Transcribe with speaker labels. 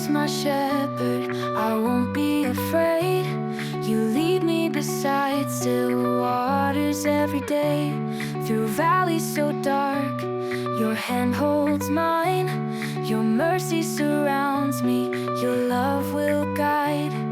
Speaker 1: is my shepherd, I won't be afraid. You lead me beside still waters every day. Through valleys so dark, your hand holds mine. Your mercy surrounds me, your love will guide.